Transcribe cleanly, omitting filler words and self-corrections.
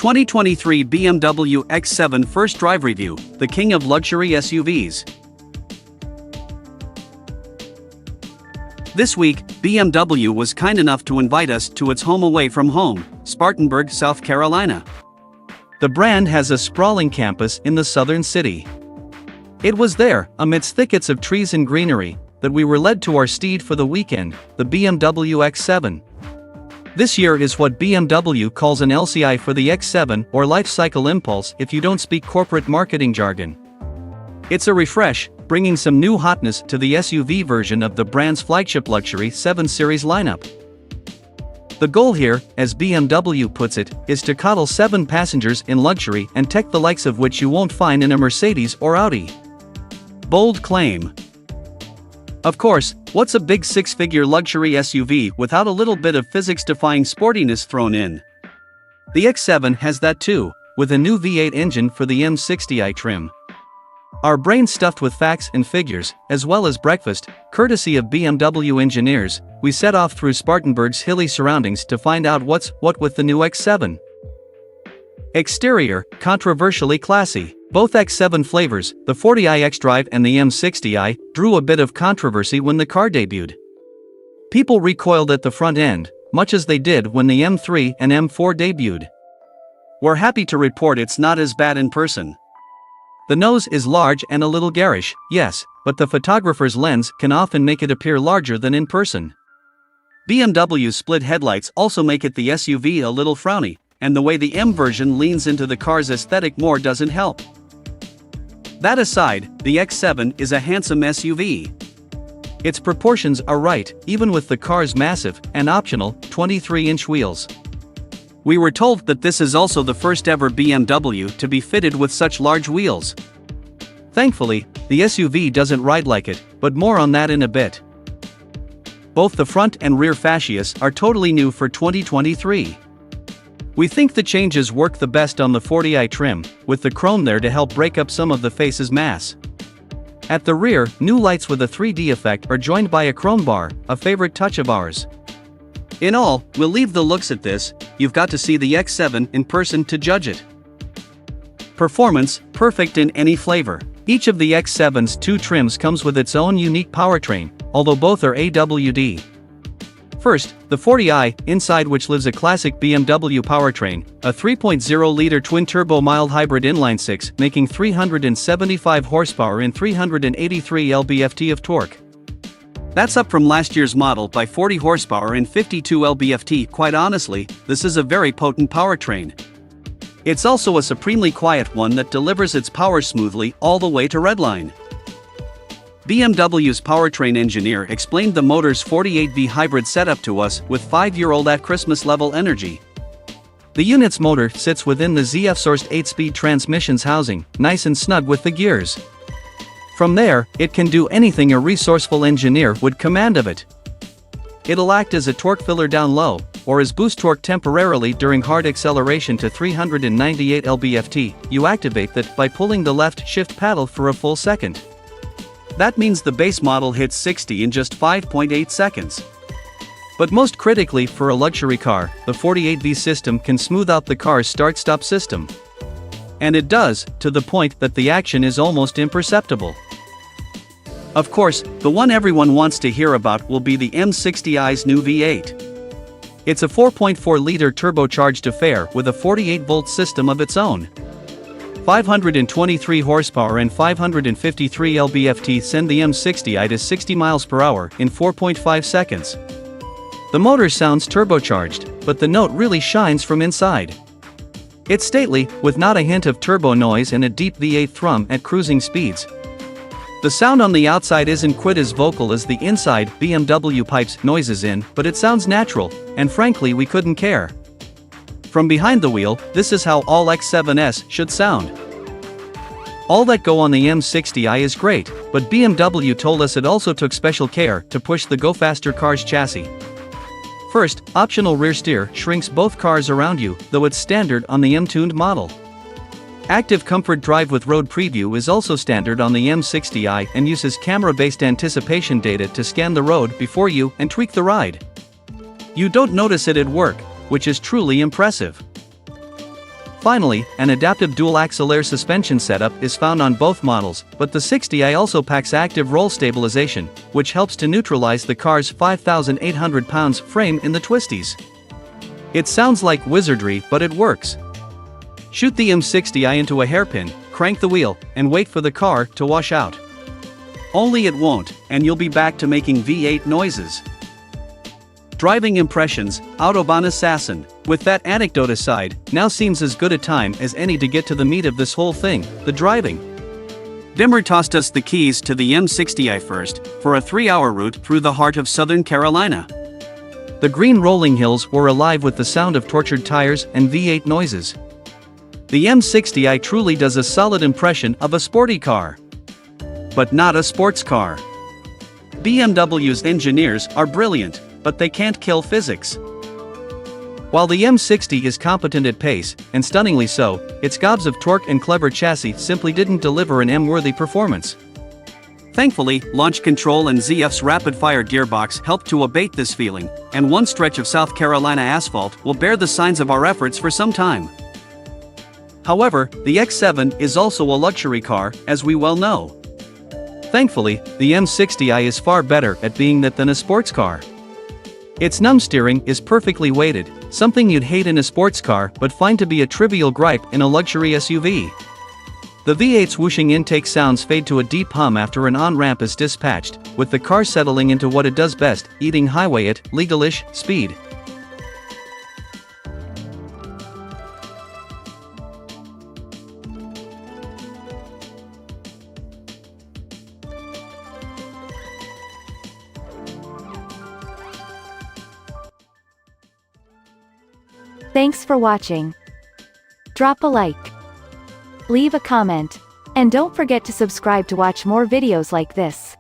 2023 BMW X7 First Drive Review, the king of luxury SUVs. This week, BMW was kind enough to invite us to its home away from home, Spartanburg, South Carolina. The brand has a sprawling campus in the southern city. It was there, amidst thickets of trees and greenery, that we were led to our steed for the weekend, the BMW X7. This year is what BMW calls an LCI for the X7, or Life Cycle Impulse if you don't speak corporate marketing jargon. It's a refresh, bringing some new hotness to the SUV version of the brand's flagship luxury 7 Series lineup. The goal here, as BMW puts it, is to coddle 7 passengers in luxury and tech the likes of which you won't find in a Mercedes or Audi. Bold claim. Of course, what's a big 6-figure luxury SUV without a little bit of physics-defying sportiness thrown in? The X7 has that too, with a new V8 engine for the M60i trim. Our brains stuffed with facts and figures, as well as breakfast, courtesy of BMW engineers, we set off through Spartanburg's hilly surroundings to find out what's what with the new X7. Exterior, controversially classy. Both X7 flavors, the 40i xDrive and the M60i, drew a bit of controversy when the car debuted. People recoiled at the front end, much as they did when the M3 and M4 debuted. We're happy to report it's not as bad in person. The nose is large and a little garish, yes, but the photographer's lens can often make it appear larger than in person. BMW's split headlights also make it the SUV a little frowny, and the way the M version leans into the car's aesthetic more doesn't help. That aside, the X7 is a handsome SUV. Its proportions are right, even with the car's massive, and optional, 23-inch wheels. We were told that this is also the first ever BMW to be fitted with such large wheels. Thankfully, the SUV doesn't ride like it, but more on that in a bit. Both the front and rear fascias are totally new for 2023. We think the changes work the best on the 40i trim, with the chrome there to help break up some of the face's mass. At the rear, new lights with a 3D effect are joined by a chrome bar, a favorite touch of ours. In all, we'll leave the looks at this, you've got to see the X7 in person to judge it. Performance, perfect in any flavor. Each of the X7's 2 trims comes with its own unique powertrain, although both are AWD. First, the 40i, inside which lives a classic BMW powertrain, a 3.0-liter twin-turbo mild hybrid inline-6 making 375 horsepower and 383 lb-ft of torque. That's up from last year's model by 40 horsepower and 52 lb-ft. Quite honestly, this is a very potent powertrain. It's also a supremely quiet one that delivers its power smoothly all the way to redline. BMW's powertrain engineer explained the motor's 48V hybrid setup to us with 5-year-old at Christmas level energy. The unit's motor sits within the ZF-sourced 8-speed transmission's housing, nice and snug with the gears. From there, it can do anything a resourceful engineer would command of it. It'll act as a torque filler down low, or as boost torque temporarily during hard acceleration to 398 lb-ft. You activate that by pulling the left shift paddle for a full second. That means the base model hits 60 in just 5.8 seconds. But most critically for a luxury car, the 48V system can smooth out the car's start-stop system. And it does, to the point that the action is almost imperceptible. Of course, the one everyone wants to hear about will be the M60i's new V8. It's a 4.4-liter turbocharged affair with a 48-volt system of its own. 523 horsepower and 553 lb-ft send the M60i to 60 miles per hour in 4.5 seconds. The motor sounds turbocharged, but the note really shines from inside. It's stately, with not a hint of turbo noise and a deep V8 thrum at cruising speeds. The sound on the outside isn't quite as vocal as the inside BMW pipes noises in, but it sounds natural, and frankly we couldn't care. From behind the wheel, this is how all X7s should sound. All that go on the M60i is great, but BMW told us it also took special care to push the Go Faster car's chassis. First, optional rear steer shrinks both cars around you, though it's standard on the M-tuned model. Active Comfort Drive with Road Preview is also standard on the M60i and uses camera-based anticipation data to scan the road before you and tweak the ride. You don't notice it at work, which is truly impressive. Finally, an adaptive dual-axle air suspension setup is found on both models, but the 60i also packs active roll stabilization, which helps to neutralize the car's 5,800 pounds frame in the twisties. It sounds like wizardry, but it works. Shoot the M60i into a hairpin, crank the wheel, and wait for the car to wash out. Only it won't, and you'll be back to making V8 noises. Driving impressions, Autobahn assassin. With that anecdote aside, now seems as good a time as any to get to the meat of this whole thing, the driving. Dimmer tossed us the keys to the M60i first, for a 3-hour route through the heart of Southern Carolina. The green rolling hills were alive with the sound of tortured tires and V8 noises. The M60i truly does a solid impression of a sporty car. But not a sports car. BMW's engineers are brilliant, but they can't kill physics. While the M60 is competent at pace, and stunningly so, its gobs of torque and clever chassis simply didn't deliver an M-worthy performance. Thankfully, launch control and ZF's rapid-fire gearbox helped to abate this feeling, and one stretch of South Carolina asphalt will bear the signs of our efforts for some time. However, the X7 is also a luxury car, as we well know. Thankfully, the M60i is far better at being that than a sports car. Its numb-steering is perfectly weighted, something you'd hate in a sports car but find to be a trivial gripe in a luxury SUV. The V8's whooshing intake sounds fade to a deep hum after an on-ramp is dispatched, with the car settling into what it does best, eating highway at legal-ish speed. Thanks for watching. Drop a like. Leave a comment. And don't forget to subscribe to watch more videos like this.